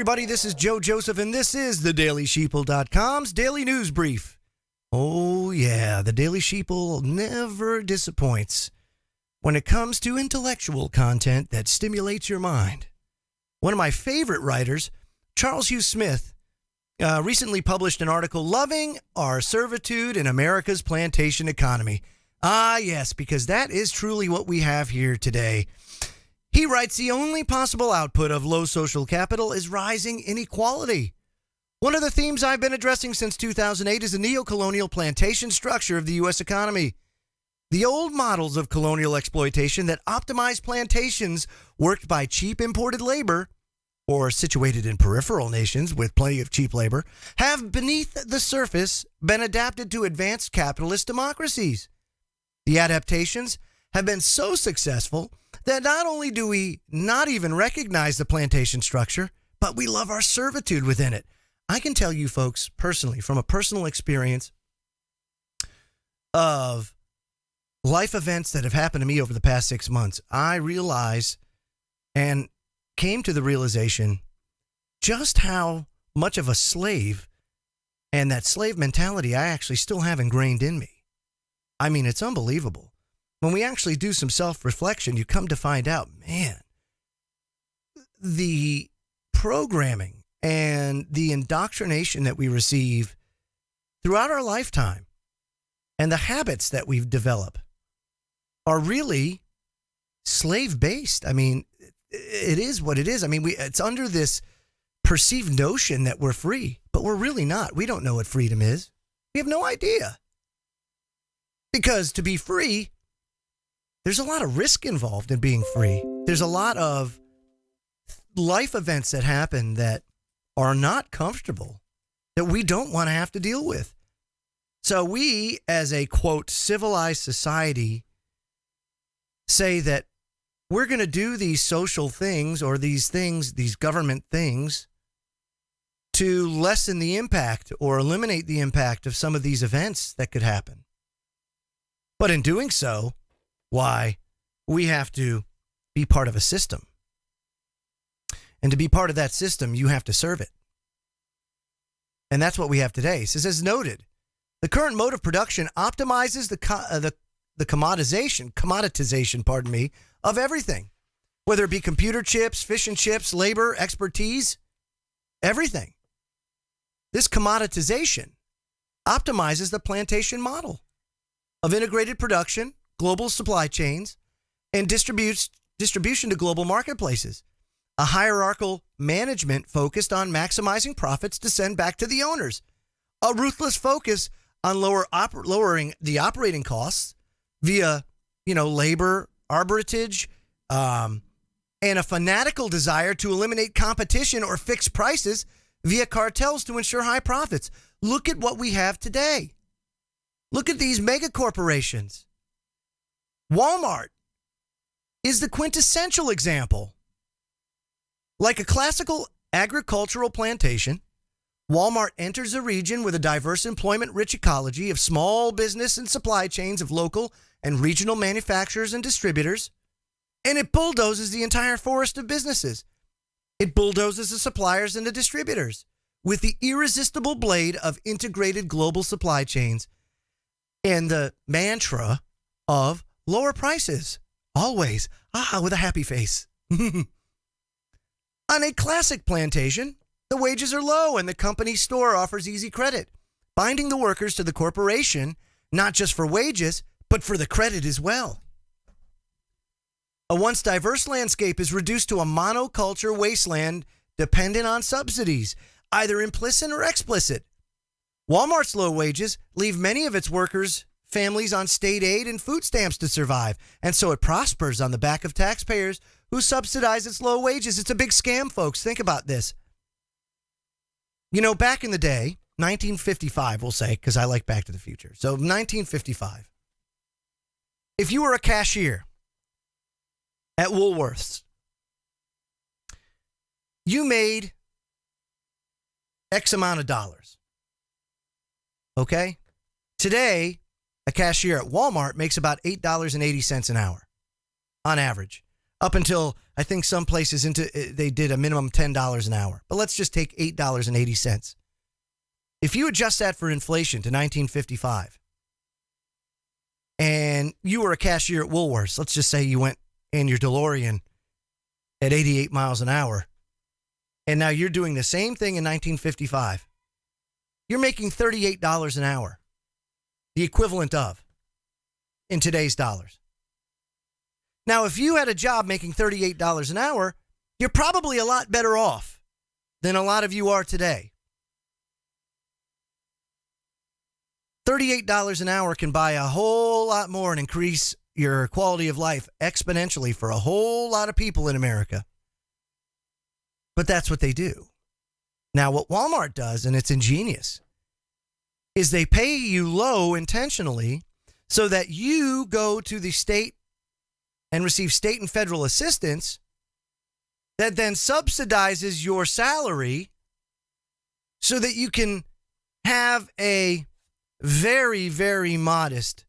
everybody. This is Joe Joseph, and this is the DailySheeple.com's Daily News Brief. Oh, yeah, the Daily Sheeple never disappoints when it comes to intellectual content that stimulates your mind. One of my favorite writers, Charles Hugh Smith, recently published an article, Loving Our Servitude in America's Plantation Economy. Ah, yes, because that is truly what we have here today. He writes, the only possible output of low social capital is rising inequality. One of the themes I've been addressing since 2008 is the neocolonial plantation structure of the U.S. economy. The old models of colonial exploitation that optimize plantations worked by cheap imported labor, or situated in peripheral nations with plenty of cheap labor, have beneath the surface been adapted to advanced capitalist democracies. The adaptations have been so successful that not only do we not even recognize the plantation structure, but we love our servitude within it. I can tell you folks personally, from a personal experience of life events that have happened to me over the past 6 months, I realized and came to the realization just how much of a slave and that slave mentality I actually still have ingrained in me. I mean, it's unbelievable. When we actually do some self-reflection, you come to find out, man, the programming and the indoctrination that we receive throughout our lifetime and the habits that we've developed are really slave-based. I mean, it is what it is. I mean, it's under this perceived notion that we're free, but we're really not. We don't know what freedom is. We have no idea. Because to be free, there's a lot of risk involved in being free. There's a lot of life events that happen that are not comfortable, that we don't want to have to deal with. So we, as a, quote, civilized society, say that we're going to do these social things or these things, these government things, to lessen the impact or eliminate the impact of some of these events that could happen. But in doing so, why, we have to be part of a system. And to be part of that system, you have to serve it. And that's what we have today. So as noted, the current mode of production optimizes the commoditization, of everything. Whether it be computer chips, fish and chips, labor, expertise, everything. This commoditization optimizes the plantation model of integrated production, global supply chains, and distribution to global marketplaces. A hierarchical management focused on maximizing profits to send back to the owners. A ruthless focus on lowering the operating costs via, labor arbitrage, and a fanatical desire to eliminate competition or fix prices via cartels to ensure high profits. Look at what we have today. Look at these mega corporations. Walmart is the quintessential example. Like a classical agricultural plantation, Walmart enters a region with a diverse employment-rich ecology of small business and supply chains of local and regional manufacturers and distributors, and it bulldozes the entire forest of businesses. It bulldozes the suppliers and the distributors with the irresistible blade of integrated global supply chains and the mantra of lower prices, always, with a happy face. On a classic plantation, the wages are low and the company store offers easy credit, binding the workers to the corporation, not just for wages, but for the credit as well. A once diverse landscape is reduced to a monoculture wasteland dependent on subsidies, either implicit or explicit. Walmart's low wages leave many of its workers' families on state aid and food stamps to survive, and so it prospers on the back of taxpayers who subsidize its low wages. It's a big scam, folks. Think about this. Back in the day, 1955, we'll say, because I like Back to the Future. So 1955. If you were a cashier at Woolworths, you made X amount of dollars. Okay? Today, a cashier at Walmart makes about $8.80 an hour on average. Up until, I think some places they did a minimum $10 an hour. But let's just take $8.80. If you adjust that for inflation to 1955, and you were a cashier at Woolworths, let's just say you went in your DeLorean at 88 miles an hour, and now you're doing the same thing in 1955, you're making $38 an hour, the equivalent of, in today's dollars. Now, if you had a job making $38 an hour, you're probably a lot better off than a lot of you are today. $38 an hour can buy a whole lot more and increase your quality of life exponentially for a whole lot of people in America. But that's what they do. Now, what Walmart does, and it's ingenious, is they pay you low intentionally so that you go to the state and receive state and federal assistance that then subsidizes your salary so that you can have a very, very modest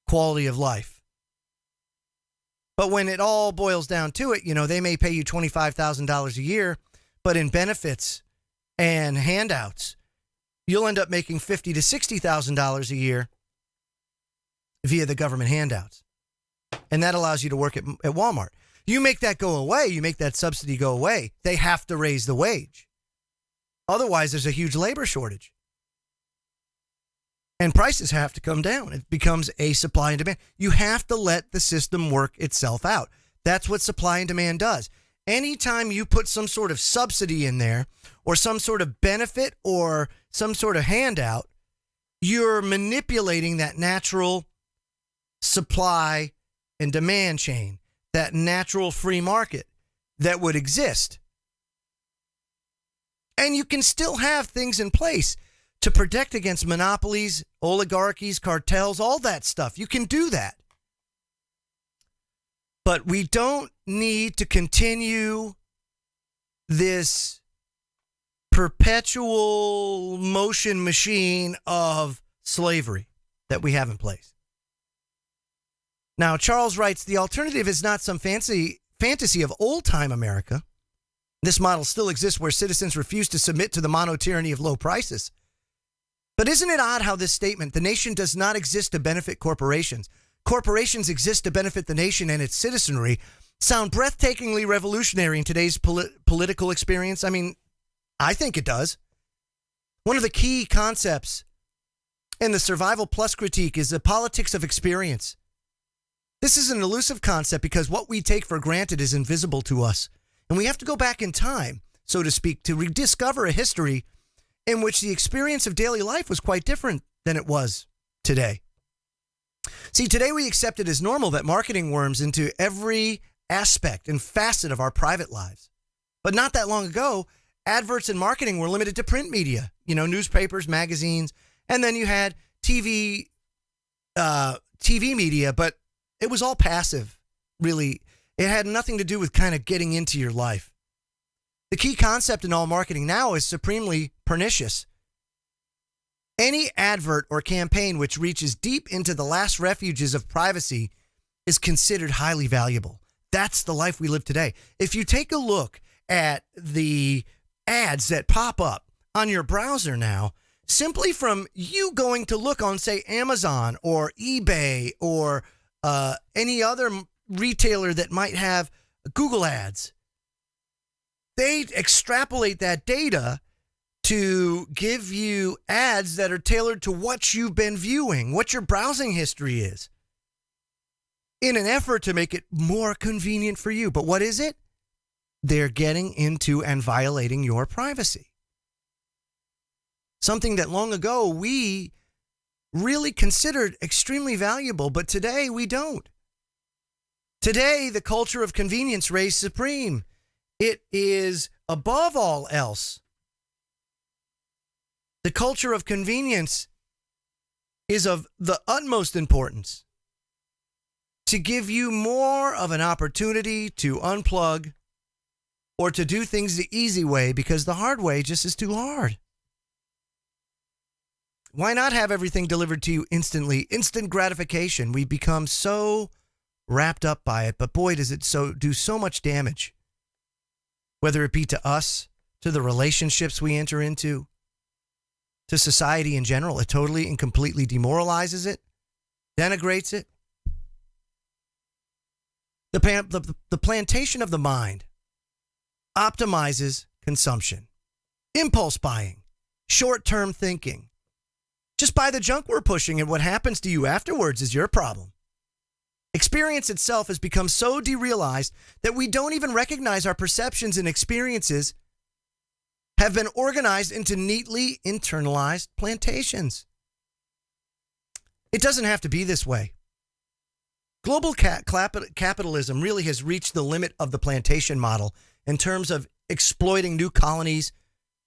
quality of life. But when it all boils down to it, they may pay you $25,000 a year, but in benefits and handouts, you'll end up making $50,000 to $60,000 a year via the government handouts. And that allows you to work at Walmart. You make that go away, you make that subsidy go away, they have to raise the wage. Otherwise, there's a huge labor shortage. And prices have to come down. It becomes a supply and demand. You have to let the system work itself out. That's what supply and demand does. Anytime you put some sort of subsidy in there or some sort of benefit or some sort of handout, you're manipulating that natural supply and demand chain, that natural free market that would exist. And you can still have things in place to protect against monopolies, oligarchies, cartels, all that stuff. You can do that. But we don't need to continue this perpetual motion machine of slavery that we have in place. Now, Charles writes, the alternative is not some fantasy of old-time America. This model still exists where citizens refuse to submit to the mono-tyranny of low prices. But isn't it odd how this statement, the nation does not exist to benefit corporations, corporations exist to benefit the nation and its citizenry, sound breathtakingly revolutionary in today's political experience? I mean, I think it does. One of the key concepts in the Survival Plus critique is the politics of experience. This is an elusive concept because what we take for granted is invisible to us. And we have to go back in time, so to speak, to rediscover a history in which the experience of daily life was quite different than it was today. See, today we accept it as normal that marketing worms into every aspect and facet of our private lives. But not that long ago, adverts and marketing were limited to print media, newspapers, magazines, and then you had TV media, but it was all passive, really. It had nothing to do with kind of getting into your life. The key concept in all marketing now is supremely pernicious. Any advert or campaign which reaches deep into the last refuges of privacy is considered highly valuable. That's the life we live today. If you take a look at the ads that pop up on your browser now, simply from you going to look on, say, Amazon or eBay or any other retailer that might have Google ads, they extrapolate that data to give you ads that are tailored to what you've been viewing, what your browsing history is, in an effort to make it more convenient for you. But what is it? They're getting into and violating your privacy. Something that long ago we really considered extremely valuable, but today we don't. Today, the culture of convenience reigns supreme. It is above all else. The culture of convenience is of the utmost importance to give you more of an opportunity to unplug or to do things the easy way, because the hard way just is too hard. Why not have everything delivered to you instantly? Instant gratification. We become so wrapped up by it, but boy, does it do so much damage, whether it be to us, to the relationships we enter into, to society in general. It totally and completely demoralizes it, denigrates it. The plantation of the mind optimizes consumption, impulse buying, short-term thinking. Just buy the junk we're pushing, and what happens to you afterwards is your problem. Experience itself has become so derealized that we don't even recognize our perceptions and experiences have been organized into neatly internalized plantations. It doesn't have to be this way. Global capitalism really has reached the limit of the plantation model in terms of exploiting new colonies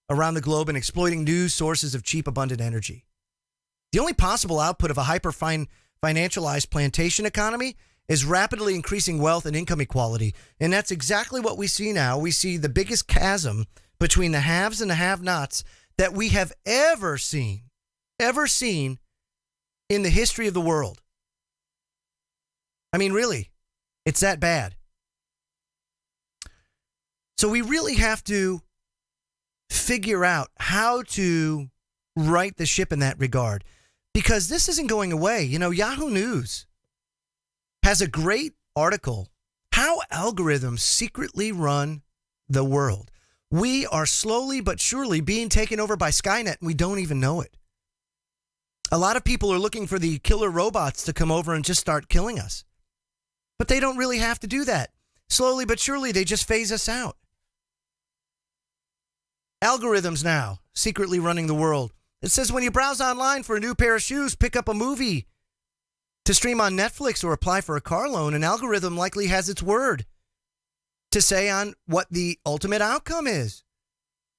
around the globe and exploiting new sources of cheap, abundant energy. The only possible output of a financialized plantation economy is rapidly increasing wealth and income equality. And that's exactly what we see now. We see the biggest chasm between the haves and the have-nots that we have ever seen in the history of the world. I mean, really, it's that bad. So we really have to figure out how to right the ship in that regard, because this isn't going away. You know, Yahoo News has a great article, How Algorithms Secretly Run the World. We are slowly but surely being taken over by Skynet, and we don't even know it. A lot of people are looking for the killer robots to come over and just start killing us. But they don't really have to do that. Slowly but surely, they just phase us out. Algorithms now, secretly running the world. It says when you browse online for a new pair of shoes, pick up a movie to stream on Netflix or apply for a car loan, an algorithm likely has its word to say on what the ultimate outcome is.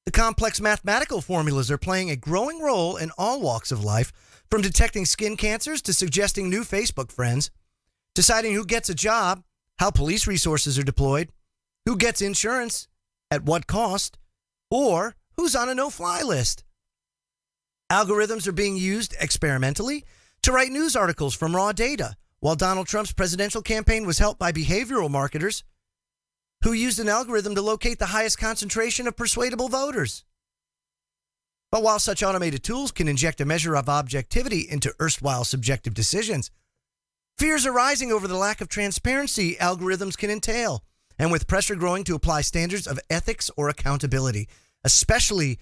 The complex mathematical formulas are playing a growing role in all walks of life, from detecting skin cancers to suggesting new Facebook friends, deciding who gets a job, how police resources are deployed, who gets insurance, at what cost, or who's on a no-fly list. Algorithms are being used experimentally to write news articles from raw data, while Donald Trump's presidential campaign was helped by behavioral marketers who used an algorithm to locate the highest concentration of persuadable voters. But while such automated tools can inject a measure of objectivity into erstwhile subjective decisions, fears are rising over the lack of transparency algorithms can entail, and with pressure growing to apply standards of ethics or accountability, especially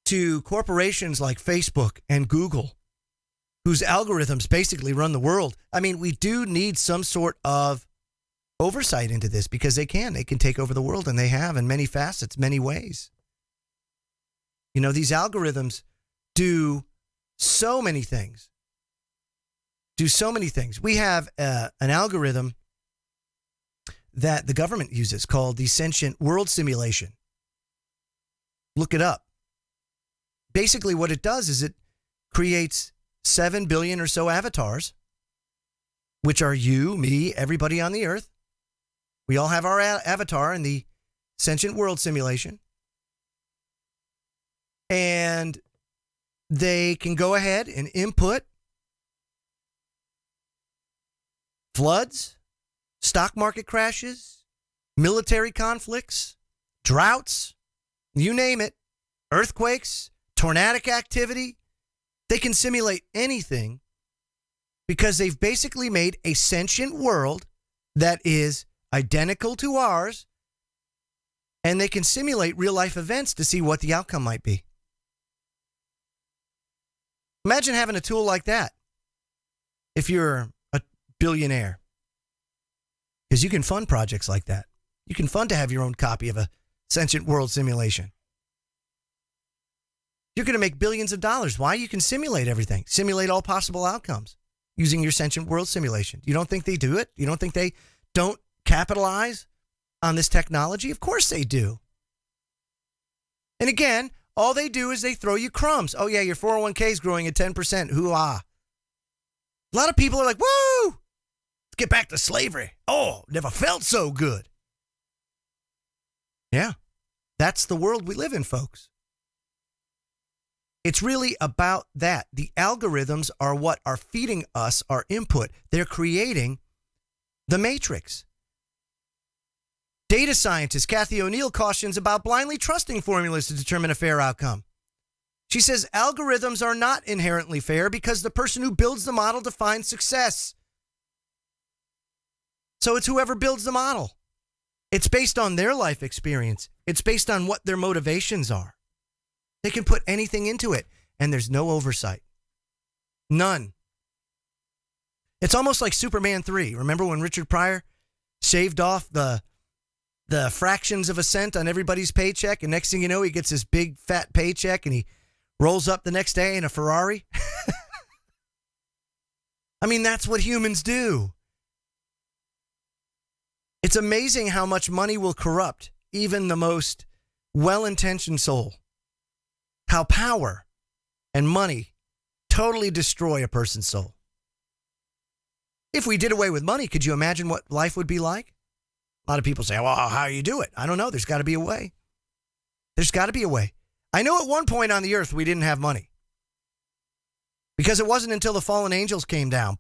to corporations like Facebook and Google, whose algorithms basically run the world. I mean, we do need some sort of oversight into this, because they can take over the world, and they have in many facets, many ways. You know, these algorithms do so many things. We have an algorithm that the government uses called the sentient world simulation. Look it up. Basically, what it does is it creates 7 billion or so avatars, which are you, me, everybody on the earth. We all have our avatar in the sentient world simulation. And they can go ahead and input floods, stock market crashes, military conflicts, droughts, you name it, earthquakes, tornadic activity. They can simulate anything because they've basically made a sentient world that is identical to ours, and they can simulate real-life events to see what the outcome might be. Imagine having a tool like that if you're a billionaire, because you can fund projects like that. You can fund to have your own copy of a sentient world simulation. You're going to make billions of dollars. Why? You can simulate everything, simulate all possible outcomes using your sentient world simulation. You don't think they do it? You don't think they don't capitalize on this technology? Of course they do. And again, all they do is they throw you crumbs. Oh yeah, your 401k is growing at 10%. Hoo-ah. A lot of people are like, woo, let's get back to slavery. Oh, never felt so good. Yeah, that's the world we live in, folks. It's really about that. The algorithms are what are feeding us our input. They're creating The Matrix. Data scientist Kathy O'Neill cautions about blindly trusting formulas to determine a fair outcome. She says algorithms are not inherently fair because the person who builds the model defines success. So it's whoever builds the model. It's based on their life experience. It's based on what their motivations are. They can put anything into it, and there's no oversight. None. It's almost like Superman 3. Remember when Richard Pryor shaved off the fractions of a cent on everybody's paycheck, and next thing you know, he gets this big fat paycheck, and he rolls up the next day in a Ferrari? I mean, that's what humans do. It's amazing how much money will corrupt even the most well-intentioned soul. How power and money totally destroy a person's soul. If we did away with money, could you imagine what life would be like? A lot of people say, well, how do you do it? I don't know. There's got to be a way. There's got to be a way. I know at one point on the earth we didn't have money. Because it wasn't until the fallen angels came down,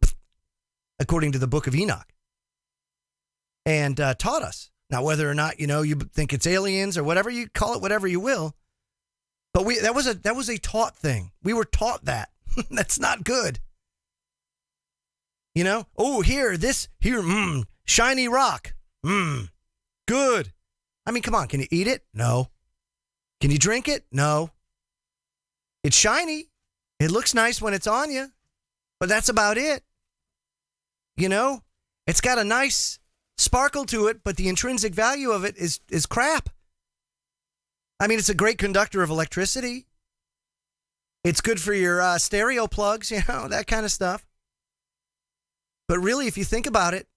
according to the book of Enoch, and taught us. Now, whether or not, you think it's aliens or whatever, you call it whatever you will. But that was a taught thing. We were taught that. That's not good. Oh, here, shiny rock. Good. I mean, come on. Can you eat it? No. Can you drink it? No. It's shiny. It looks nice when it's on you, but that's about it. It's got a nice sparkle to it, but the intrinsic value of it is crap. I mean, it's a great conductor of electricity. It's good for your stereo plugs, that kind of stuff. But really, if you think about it,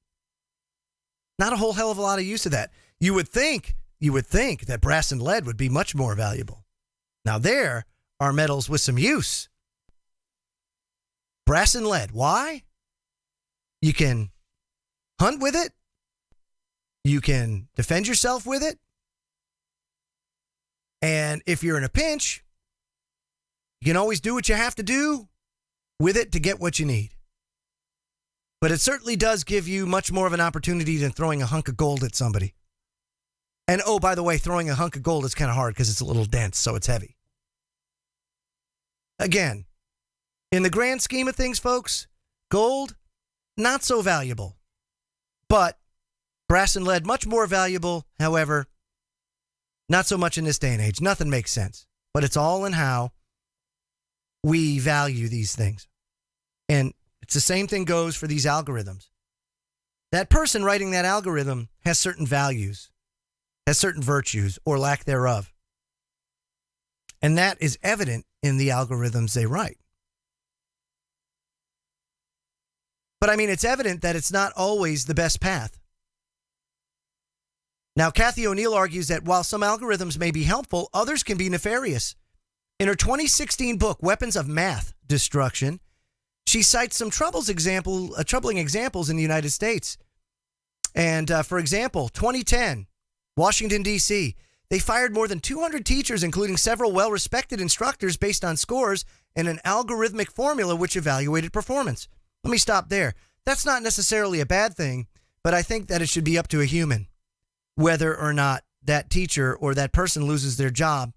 not a whole hell of a lot of use of that. You would think that brass and lead would be much more valuable. Now there are metals with some use. Brass and lead. Why? You can hunt with it. You can defend yourself with it. And if you're in a pinch, you can always do what you have to do with it to get what you need. But it certainly does give you much more of an opportunity than throwing a hunk of gold at somebody. And oh, by the way, throwing a hunk of gold is kind of hard because it's a little dense, so it's heavy. Again, in the grand scheme of things, folks, gold, not so valuable. But brass and lead, much more valuable. However, not so much in this day and age. Nothing makes sense. But it's all in how we value these things. And it's the same thing goes for these algorithms. That person writing that algorithm has certain values, has certain virtues or lack thereof. And that is evident in the algorithms they write. But I mean, it's evident that it's not always the best path. Now, Kathy O'Neill argues that while some algorithms may be helpful, others can be nefarious. In her 2016 book, Weapons of Math Destruction, she cites some troubling examples in the United States. And for example, 2010, Washington, D.C., they fired more than 200 teachers, including several well-respected instructors, based on scores and an algorithmic formula which evaluated performance. Let me stop there. That's not necessarily a bad thing, but I think that it should be up to a human whether or not that teacher or that person loses their job,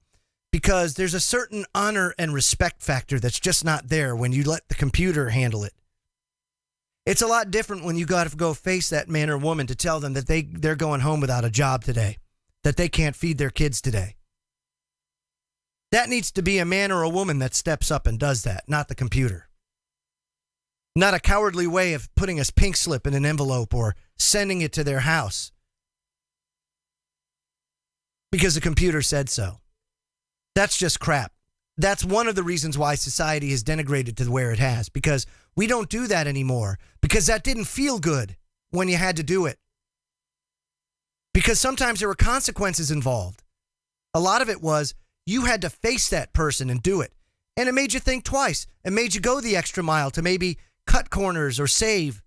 because there's a certain honor and respect factor that's just not there when you let the computer handle it. It's a lot different when you got to go face that man or woman to tell them that they're going home without a job today, that they can't feed their kids today. That needs to be a man or a woman that steps up and does that, not the computer. Not a cowardly way of putting a pink slip in an envelope or sending it to their house because the computer said so. That's just crap. That's one of the reasons why society has denigrated to where it has, because we don't do that anymore, because that didn't feel good when you had to do it. Because sometimes there were consequences involved. A lot of it was you had to face that person and do it. And it made you think twice. It made you go the extra mile to maybe cut corners or save.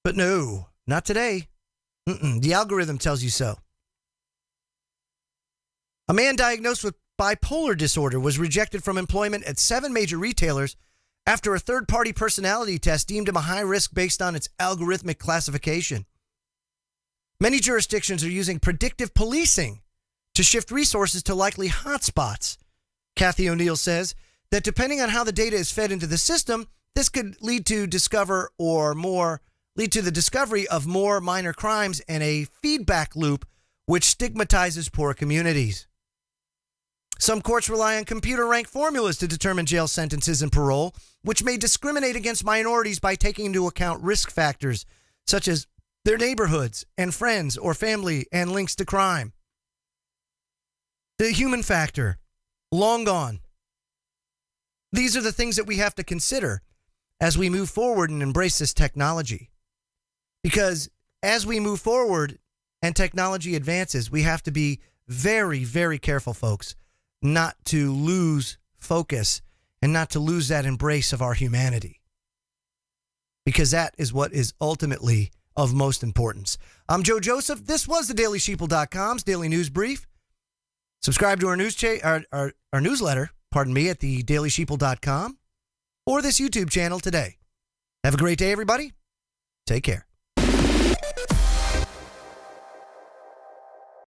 But no, not today. The algorithm tells you so. A man diagnosed with bipolar disorder was rejected from employment at 7 major retailers after a third-party personality test deemed him a high risk based on its algorithmic classification. Many jurisdictions are using predictive policing to shift resources to likely hotspots. Kathy O'Neill says that depending on how the data is fed into the system, this could lead to the discovery of more minor crimes and a feedback loop which stigmatizes poor communities. Some courts rely on computer-ranked formulas to determine jail sentences and parole, which may discriminate against minorities by taking into account risk factors such as their neighborhoods and friends or family and links to crime. The human factor, long gone. These are the things that we have to consider as we move forward and embrace this technology. Because as we move forward and technology advances, we have to be very, very careful, folks, not to lose focus and not to lose that embrace of our humanity. Because that is what is ultimately of most importance. I'm Joe Joseph. This was the DailySheeple.com's Daily News Brief. Subscribe to our newsletter, at the DailySheeple.com or this YouTube channel today. Have a great day, everybody. Take care.